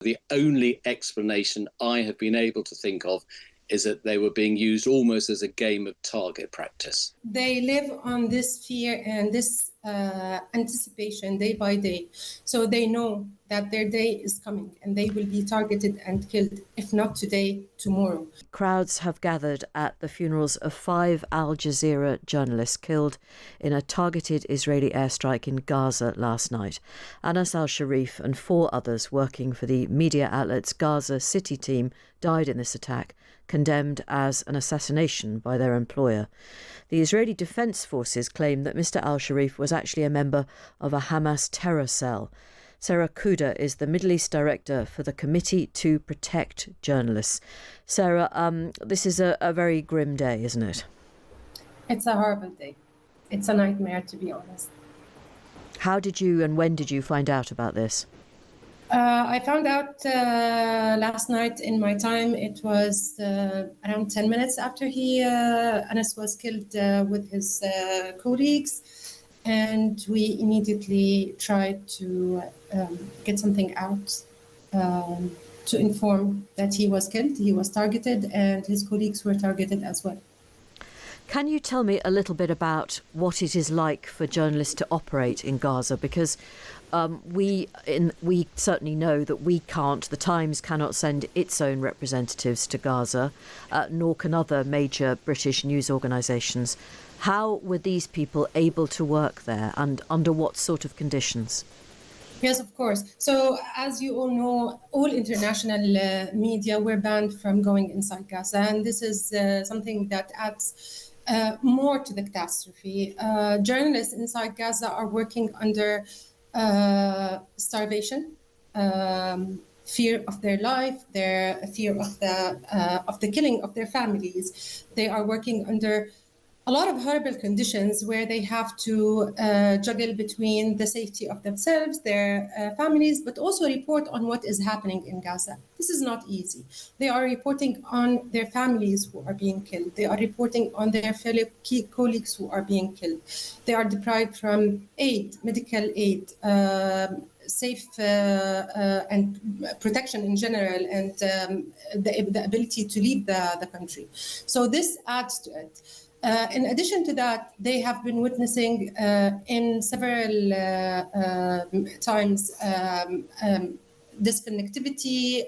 The only explanation I have been able to think of is that they were being used almost as a game of target practice. They live on this fear and this anticipation day by day. So they know that their day is coming and they will be targeted and killed, if not today, tomorrow. Crowds have gathered at the funerals of 5 Al Jazeera journalists killed in a targeted Israeli airstrike in Gaza last night. Anas al-Sharif and 4 others working for the media outlet's Gaza City team died in this attack, condemned as an assassination by their employer. The Israeli Defense Forces claim that Mr al-Sharif was actually a member of a Hamas terror cell. Sarah Kuda is the Middle East Director for the Committee to Protect Journalists. Sarah, this is a very grim day, isn't it? It's a horrible day. It's a nightmare, to be honest. How did you and when did you find out about this? I found out last night in my time. It was around 10 minutes after Anas was killed with his colleagues. And we immediately tried to get something out to inform that he was killed, he was targeted, and his colleagues were targeted as well. Can you tell me a little bit about what it is like for journalists to operate in Gaza? Because we certainly know that the Times cannot send its own representatives to Gaza, nor can other major British news organisations. How were these people able to work there, and under what sort of conditions? Yes, of course. So, as you all know, all international media were banned from going inside Gaza, and this is something that adds more to the catastrophe. Journalists inside Gaza are working under starvation, fear of their life, their fear of the killing of their families. They are working under a lot of horrible conditions where they have to juggle between the safety of themselves, their families, but also report on what is happening in Gaza. This is not easy. They are reporting on their families who are being killed. They are reporting on their fellow colleagues who are being killed. They are deprived from aid, medical aid, safe and protection in general, and the ability to leave the country. So this adds to it. In addition to that, they have been witnessing in several times disconnectivity,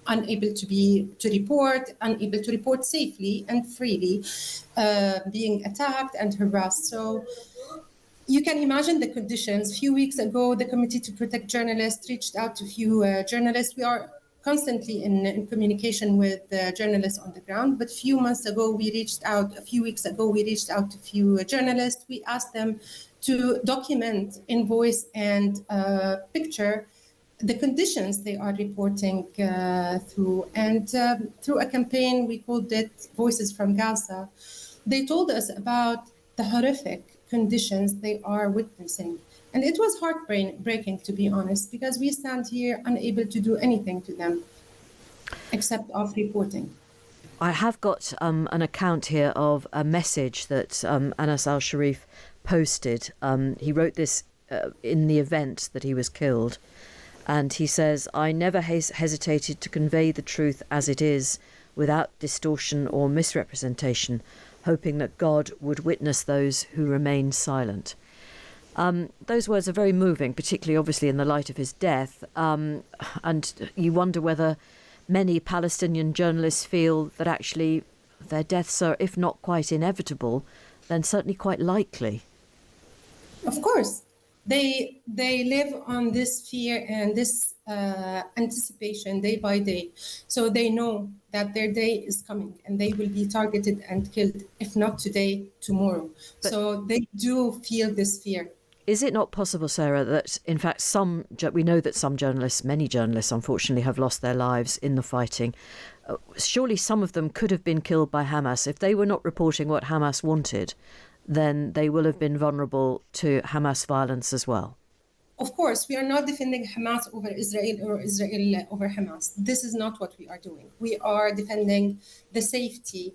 unable to report safely and freely, being attacked and harassed. So you can imagine the conditions. A few weeks ago, the Committee to Protect Journalists reached out to a few journalists. We are constantly in communication with journalists on the ground. But a few weeks ago, we reached out to a few journalists. We asked them to document in voice and picture the conditions they are reporting through. And through a campaign, we called it Voices from Gaza. They told us about the horrific conditions they are witnessing. And it was heartbreaking, to be honest, because we stand here unable to do anything to them except of reporting. I have got an account here of a message that Anas al-Sharif posted. He wrote this in the event that he was killed. And he says, "I never hesitated to convey the truth as it is without distortion or misrepresentation, hoping that God would witness those who remain silent." Those words are very moving, particularly obviously in the light of his death. And you wonder whether many Palestinian journalists feel that actually their deaths are, if not quite inevitable, then certainly quite likely. Of course. They live on this fear and this anticipation day by day. So they know that their day is coming and they will be targeted and killed, if not today, tomorrow. So they do feel this fear. Is it not possible, Sarah, that in fact we know that many journalists, unfortunately, have lost their lives in the fighting. Surely some of them could have been killed by Hamas. If they were not reporting what Hamas wanted, then they will have been vulnerable to Hamas violence as well. Of course, we are not defending Hamas over Israel or Israel over Hamas. This is not what we are doing. We are defending the safety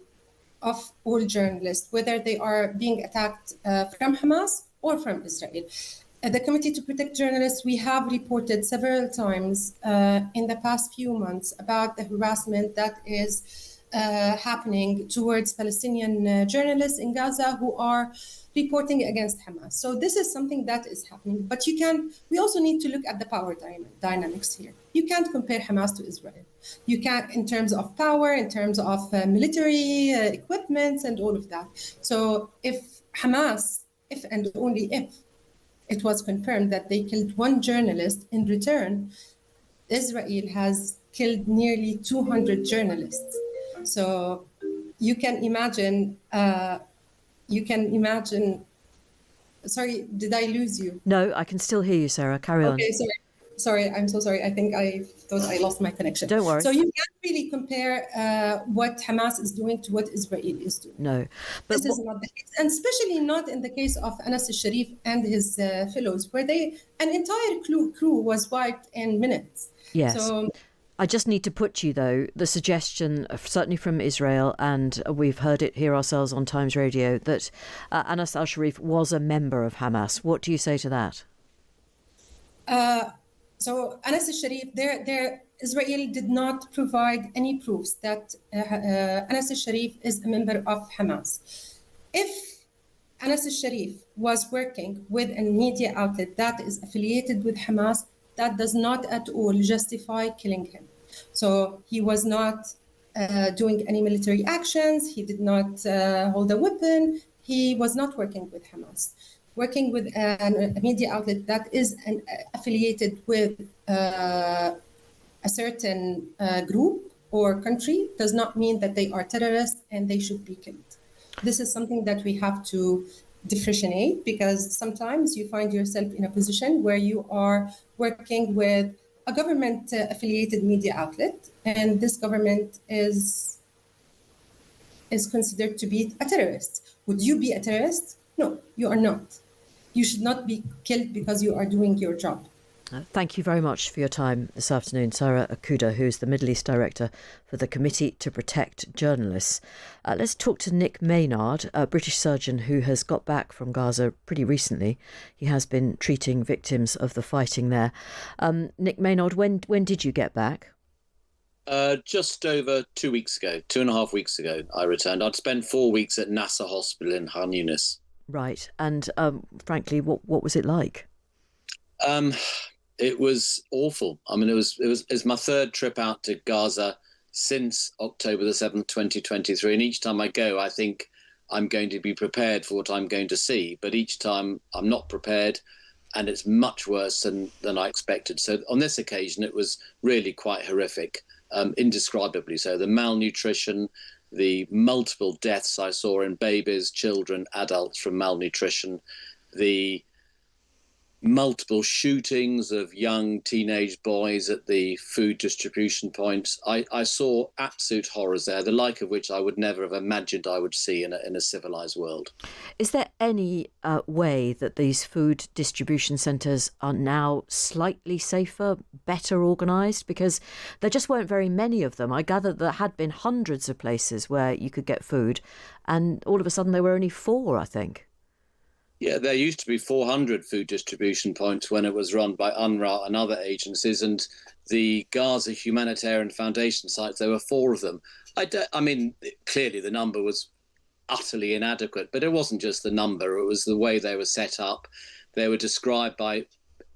of all journalists, whether they are being attacked from Hamas or from Israel. At the Committee to Protect Journalists, we have reported several times in the past few months about the harassment that is happening towards Palestinian journalists in Gaza who are reporting against Hamas. So this is something that is happening. But we also need to look at the power dynamics here. You can't compare Hamas to Israel. You can't, in terms of power, in terms of military equipment and all of that. So if Hamas, if and only if, it was confirmed that they killed one journalist, in return, Israel has killed nearly 200 journalists. So you can imagine, sorry, did I lose you? No, I can still hear you, Sarah. Carry on. Okay, sorry, I'm so sorry. I think I thought I lost my connection. Don't worry. So you can't really compare what Hamas is doing to what Israel is doing. No. But this is not the case, and especially not in the case of Anas al-Sharif and his fellows, where an entire crew was wiped in minutes. Yes. So, I just need to put you, though, the suggestion, certainly from Israel, and we've heard it here ourselves on Times Radio, that Anas al-Sharif was a member of Hamas. What do you say to that? So Anas al-Sharif, Israel did not provide any proofs that Anas al-Sharif is a member of Hamas. If Anas al-Sharif was working with a media outlet that is affiliated with Hamas, that does not at all justify killing him. So he was not doing any military actions. He did not hold a weapon. He was not working with Hamas. Working with a media outlet that is affiliated with a certain group or country does not mean that they are terrorists and they should be killed. This is something that we have to differentiate, because sometimes you find yourself in a position where you are working with a government affiliated media outlet, and this government is considered to be a terrorist. Would you be a terrorist? No, you are not. You should not be killed because you are doing your job. Thank you very much for your time this afternoon, Sarah Akuda, who's the Middle East Director for the Committee to Protect Journalists. Let's talk to Nick Maynard, a British surgeon who has got back from Gaza pretty recently. He has been treating victims of the fighting there. Nick Maynard, when did you get back? Just over 2 weeks ago, 2.5 weeks ago, I returned. I'd spent 4 weeks at Nasser Hospital in Khan Yunis. Right. And frankly, what was it like? It was awful. I mean, it was my third trip out to Gaza since October the 7th, 2023. And each time I go, I think I'm going to be prepared for what I'm going to see. But each time I'm not prepared, and it's much worse than I expected. So on this occasion, it was really quite horrific, indescribably so. The malnutrition, the multiple deaths I saw in babies, children, adults from malnutrition, the multiple shootings of young teenage boys at the food distribution points. I saw absolute horrors there, the like of which I would never have imagined I would see in a civilized world. Is there any way that these food distribution centres are now slightly safer, better organised? Because there just weren't very many of them. I gather there had been hundreds of places where you could get food, and all of a sudden there were only 4, I think. Yeah, there used to be 400 food distribution points when it was run by UNRWA and other agencies, and the Gaza Humanitarian Foundation sites, there were 4 of them. I mean, clearly the number was utterly inadequate, but it wasn't just the number, it was the way they were set up. They were described by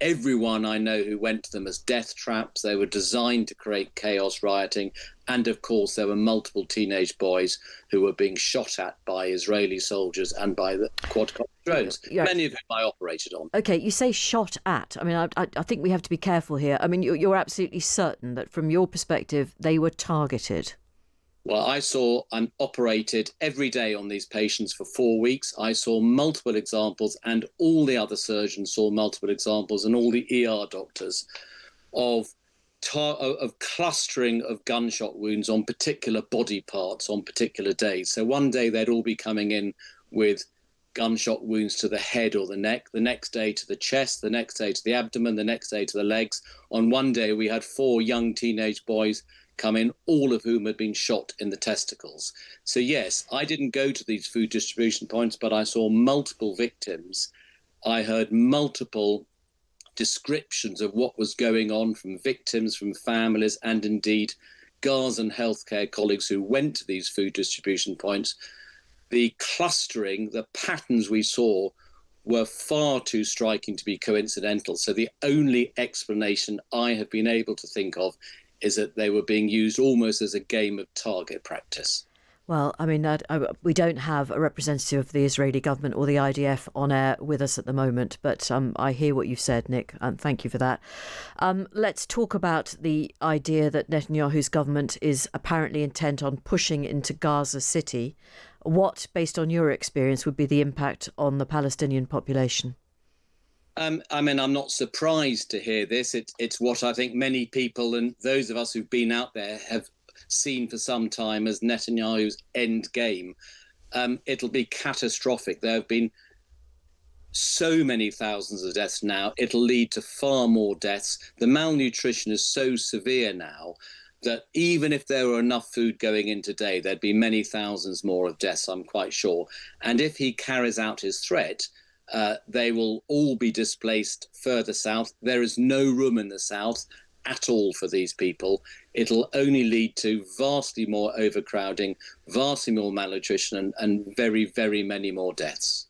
everyone I know who went to them as death traps. They were designed to create chaos, rioting, and of course there were multiple teenage boys who were being shot at by Israeli soldiers and by the quadcopter drones, many of whom I operated on. Okay, you say shot at. I mean, I think we have to be careful here. I mean, you're absolutely certain that from your perspective they were targeted? Well, I saw and operated every day on these patients for 4 weeks. I saw multiple examples, and all the other surgeons saw multiple examples, and all the ER doctors of clustering of gunshot wounds on particular body parts on particular days. So one day they'd all be coming in with gunshot wounds to the head or the neck, the next day to the chest, the next day to the abdomen, the next day to the legs. On one day we had 4 young teenage boys come in, all of whom had been shot in the testicles. So yes, I didn't go to these food distribution points, but I saw multiple victims I heard multiple descriptions of what was going on from victims, from families, and indeed Gazan healthcare colleagues who went to these food distribution points. The clustering, the patterns we saw were far too striking to be coincidental. So the only explanation I have been able to think of is that they were being used almost as a game of target practice. Well, I mean, we don't have a representative of the Israeli government or the IDF on air with us at the moment, but I hear what you've said, Nick, and thank you for that. Let's talk about the idea that Netanyahu's government is apparently intent on pushing into Gaza City. What, based on your experience, would be the impact on the Palestinian population? I mean, I'm not surprised to hear this. It's what I think many people and those of us who've been out there have seen for some time as Netanyahu's end game. It'll be catastrophic. There have been so many thousands of deaths now. It'll lead to far more deaths. The malnutrition is so severe now that even if there were enough food going in today, there'd be many thousands more of deaths, I'm quite sure. And if he carries out his threat, they will all be displaced further south. There is no room in the south at all for these people. It'll only lead to vastly more overcrowding, vastly more malnutrition, and very, very many more deaths.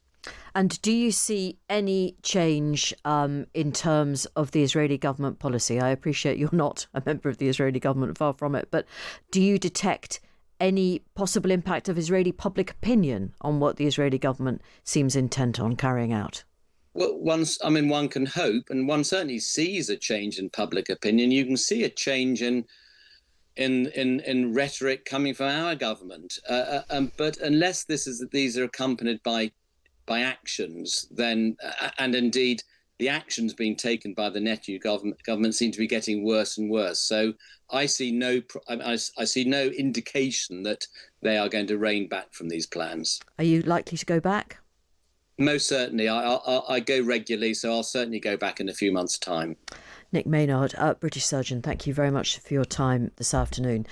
And do you see any change in terms of the Israeli government policy? I appreciate you're not a member of the Israeli government, far from it, but do you detect any possible impact of Israeli public opinion on what the Israeli government seems intent on carrying out? Well, one can hope, and one certainly sees a change in public opinion. You can see a change in rhetoric coming from our government, but unless these are accompanied by actions, then and indeed the actions being taken by the Netanyahu government seem to be getting worse and worse. So I see no indication that they are going to rein back from these plans. Are you likely to go back? Most certainly. I go regularly, so I'll certainly go back in a few months' time. Nick Maynard, British surgeon, thank you very much for your time this afternoon.